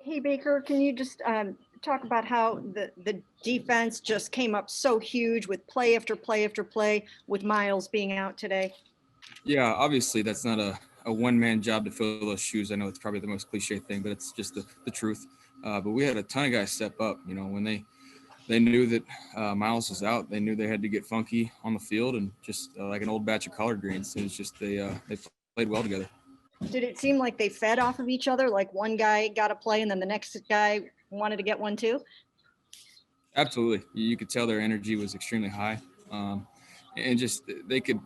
Hey, Baker, can you just talk about how the defense just came up so huge with play after play after play with Miles being out today? Yeah, obviously that's not a one-man job to fill those shoes. I know it's probably the most cliche thing, but it's just the truth. But we had a ton of guys step up. You know, when they knew that Miles was out, they knew they had to get funky on the field, and just like an old batch of collard greens. It was just they played well together. Did it seem like they fed off of each other? Like one guy got a play and then the next guy wanted to get one too? Absolutely, you could tell their energy was extremely high, and just they could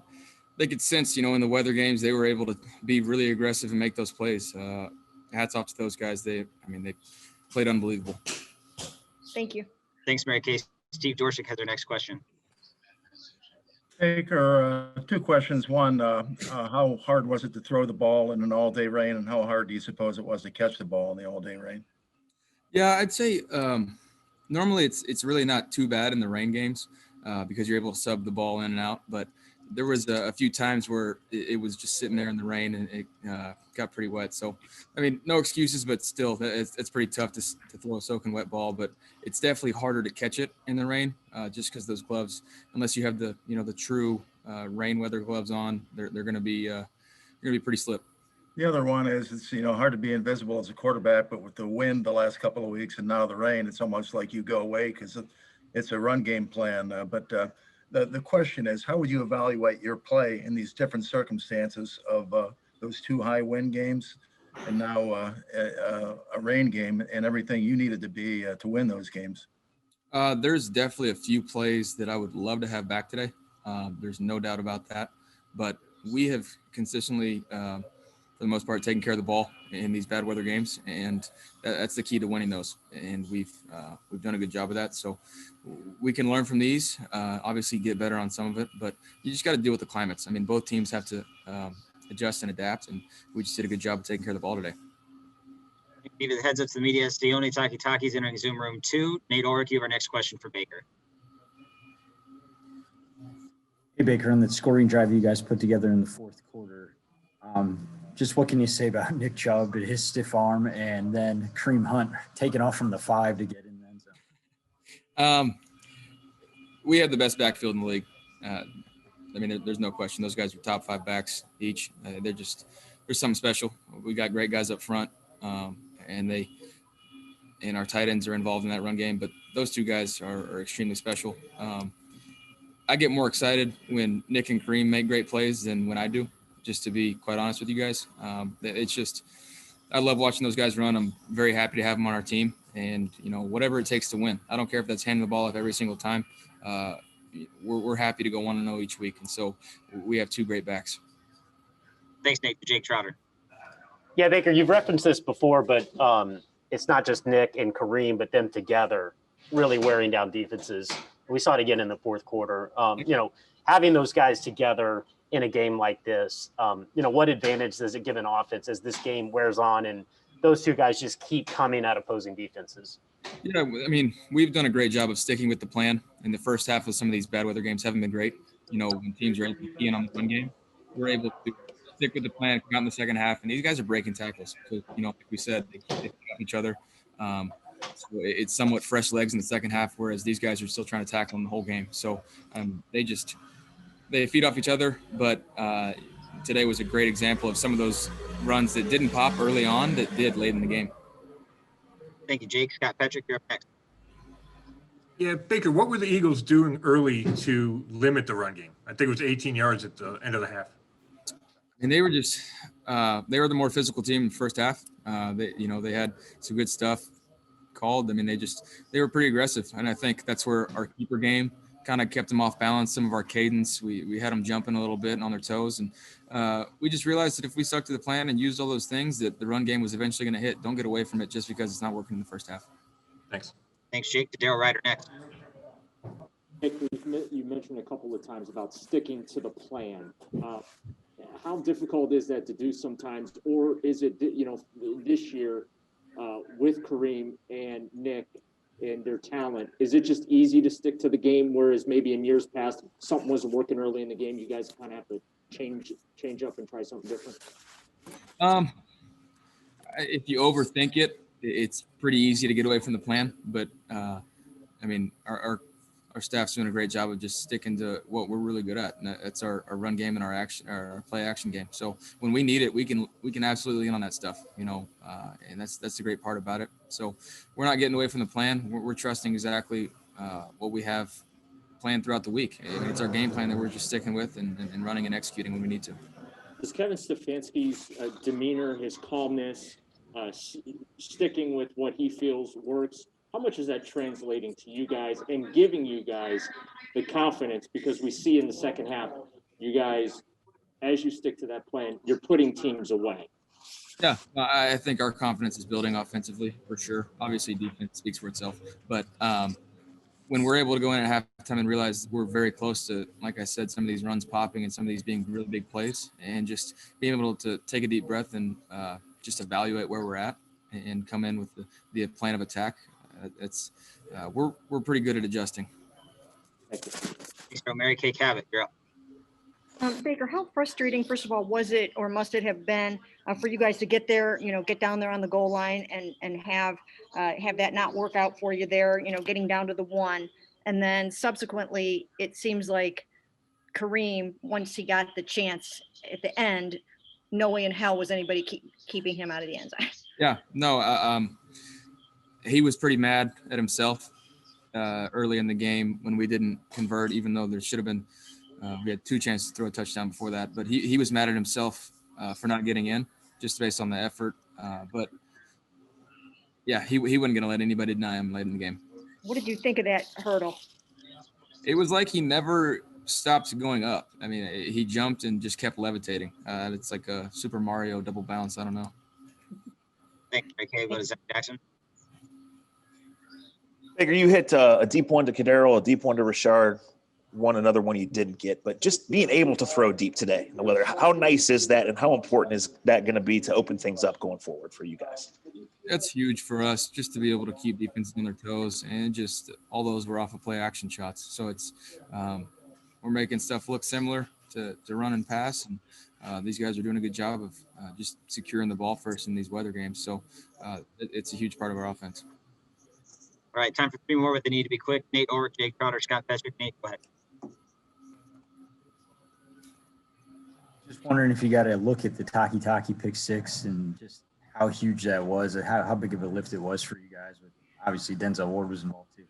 sense, in the weather games, they were able to be really aggressive and make those plays. Hats off to those guys. They played unbelievable. Thank you. Thanks, Mary Kay. Steve Dorshik has our next question. Baker, two questions. One, how hard was it to throw the ball in an all-day rain, and how hard do you suppose it was to catch the ball in the all-day rain? Yeah, I'd say normally it's really not too bad in the rain games because you're able to sub the ball in and out. But there was a few times where it was just sitting there in the rain and it got pretty wet. So, no excuses, but still, it's pretty tough to throw a soaking wet ball. But it's definitely harder to catch it in the rain just because those gloves, unless you have the true rain weather gloves on, they're going to be pretty slip. The other one is it's hard to be invisible as a quarterback, but with the wind the last couple of weeks and now the rain, it's almost like you go away because it's a run game plan. But the question is, how would you evaluate your play in these different circumstances of those two high wind games and now a rain game and everything you needed to be to win those games? There's definitely a few plays that I would love to have back today. There's no doubt about that. But we have consistently, for the most part, taken care of the ball in these bad weather games, and that's the key to winning those. And we've done a good job of that. So we can learn from these. Obviously, get better on some of it, but you just got to deal with the climates. Both teams have to adjust and adapt, and we just did a good job of taking care of the ball today. Give the heads up to the media. Stione Takitaki's entering Zoom room 2. Nate Ulrich, you have our next question for Baker. Hey, Baker, on the scoring drive you guys put together in the fourth quarter, just what can you say about Nick Chubb, his stiff arm, and then Kareem Hunt taking off from the 5 to get in the end zone? We had the best backfield in the league. There's no question. Those guys are top 5 backs each. There's something special. We got great guys up front, and our tight ends are involved in that run game. But those two guys are extremely special. I get more excited when Nick and Kareem make great plays than when I do, just to be quite honest with you guys. It's just I love watching those guys run. I'm very happy to have them on our team, and whatever it takes to win. I don't care if that's handing the ball off every single time. We're happy to go 1-0 each week, and so we have two great backs. Thanks, Nate. Jake Trotter. Yeah, Baker, you've referenced this before, but it's not just Nick and Kareem, but them together really wearing down defenses. We saw it again in the fourth quarter. Having those guys together in a game like this, what advantage does it give an offense as this game wears on and those two guys just keep coming at opposing defenses? Yeah, we've done a great job of sticking with the plan. In the first half of some of these bad weather games haven't been great. When teams are keying on the run game, we're able to stick with the plan, come out in the second half, and these guys are breaking tackles. So, like we said, they pick up each other. So it's somewhat fresh legs in the second half, whereas these guys are still trying to tackle them the whole game. So they feed off each other. But today was a great example of some of those runs that didn't pop early on that did late in the game. Thank you, Jake. Scott Petrick, you're up next. Yeah, Baker, what were the Eagles doing early to limit the run game? I think it was 18 yards at the end of the half. And they were just they were the more physical team in the first half. They had some good stuff called. They were pretty aggressive, and I think that's where our keeper game kind of kept them off balance. Some of our cadence, we had them jumping a little bit and on their toes, and we just realized that if we stuck to the plan and used all those things, that the run game was eventually going to hit. Don't get away from it just because it's not working in the first half. Thanks. Thanks, Jake. Daryl Ryder next. You mentioned a couple of times about sticking to the plan. How difficult is that to do sometimes, or is it, this year with Kareem and Nick and their talent, is it just easy to stick to the game, whereas maybe in years past something wasn't working early in the game, you guys kind of have to change up and try something different? If you overthink it, it's pretty easy to get away from the plan, but I mean, our staff's doing a great job of just sticking to what we're really good at, and that's our run game and our play action game. So when we need it, we can absolutely lean on that stuff, and that's the great part about it. So we're not getting away from the plan. We're trusting exactly what we have planned throughout the week. I mean, it's our game plan that we're just sticking with and running and executing when we need to. Does Kevin Stefanski's demeanor, his calmness, sticking with what he feels works, how much is that translating to you guys and giving you guys the confidence? Because we see in the second half, you guys, as you stick to that plan, you're putting teams away. Yeah, I think our confidence is building offensively for sure. Obviously, defense speaks for itself, but when we're able to go in at halftime and realize we're very close to, like I said, some of these runs popping and some of these being really big plays, and just being able to take a deep breath and just evaluate where we're at and come in with the plan of attack. We're pretty good at adjusting. Thank you. So Mary Kay Cabot, you're up. Baker, how frustrating, first of all, was it or must it have been for you guys to get there, get down there on the goal line and have that not work out for you there, getting down to the 1. And then subsequently, it seems like Kareem, once he got the chance at the end, no way in hell was anybody keeping him out of the end zone. Yeah, no, he was pretty mad at himself early in the game when we didn't convert, even though there should have been. We had 2 chances to throw a touchdown before that, but he was mad at himself for not getting in, just based on the effort. But yeah, he wasn't going to let anybody deny him late in the game. What did you think of that hurdle? It was like he never stopped going up. I mean, he jumped and just kept levitating. It's like a Super Mario double bounce. I don't know. Thank you, Mary Kay. What is Zach Jackson? Baker, you hit a deep one to Cadero, a deep one to Richard, another one you didn't get, but just being able to throw deep today in the weather, how nice is that, and how important is that going to be to open things up going forward for you guys? That's huge for us, just to be able to keep defense on their toes, and just all those were off of play action shots. So it's we're making stuff look similar to run and pass, and these guys are doing a good job of just securing the ball first in these weather games. So it's a huge part of our offense. All right, time for 3 more with the need to be quick. Nate Ulrich, Jake Trotter, Scott Petrick. Nate, go ahead. Just wondering if you got to look at the Taki pick 6 and just how huge that was, and how big of a lift it was for you guys. But obviously, Denzel Ward was involved too.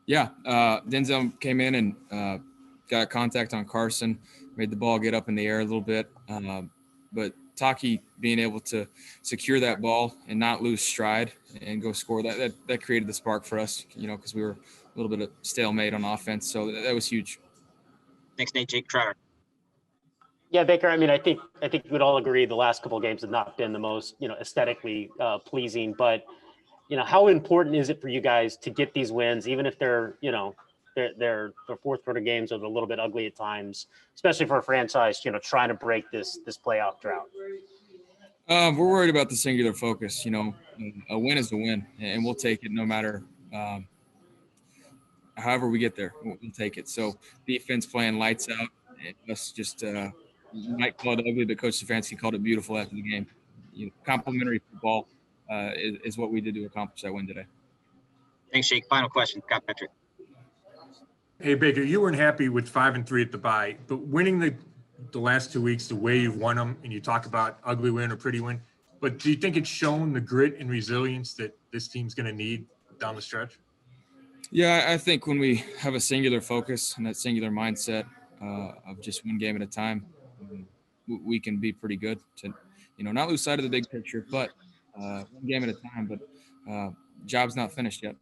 Yeah, Denzel came in and got contact on Carson, made the ball get up in the air a little bit. But Taki being able to secure that ball and not lose stride and go score, that created the spark for us, because we were a little bit of stalemate on offense. So that was huge. Thanks, Nate. Jake Trotter. Yeah, Baker. I mean, I think we'd all agree the last couple of games have not been the most, aesthetically pleasing. But, how important is it for you guys to get these wins, even if they're, their fourth quarter games are a little bit ugly at times, especially for a franchise, trying to break this playoff drought? We're worried about the singular focus. A win is a win, and we'll take it no matter however we get there. We'll take it. So defense playing lights out, and us just you might call it ugly, but Coach Stefanski called it beautiful after the game. Complimentary football is what we did to accomplish that win today. Thanks, Jake. Final question, Scott Petrick. Hey, Baker, you weren't happy with 5-3 at the bye, but winning the last 2 weeks the way you've won them, and you talk about ugly win or pretty win, but do you think it's shown the grit and resilience that this team's going to need down the stretch? Yeah, I think when we have a singular focus and that singular mindset of just one game at a time, we can be pretty good to, not lose sight of the big picture, but one game at a time. But job's not finished yet.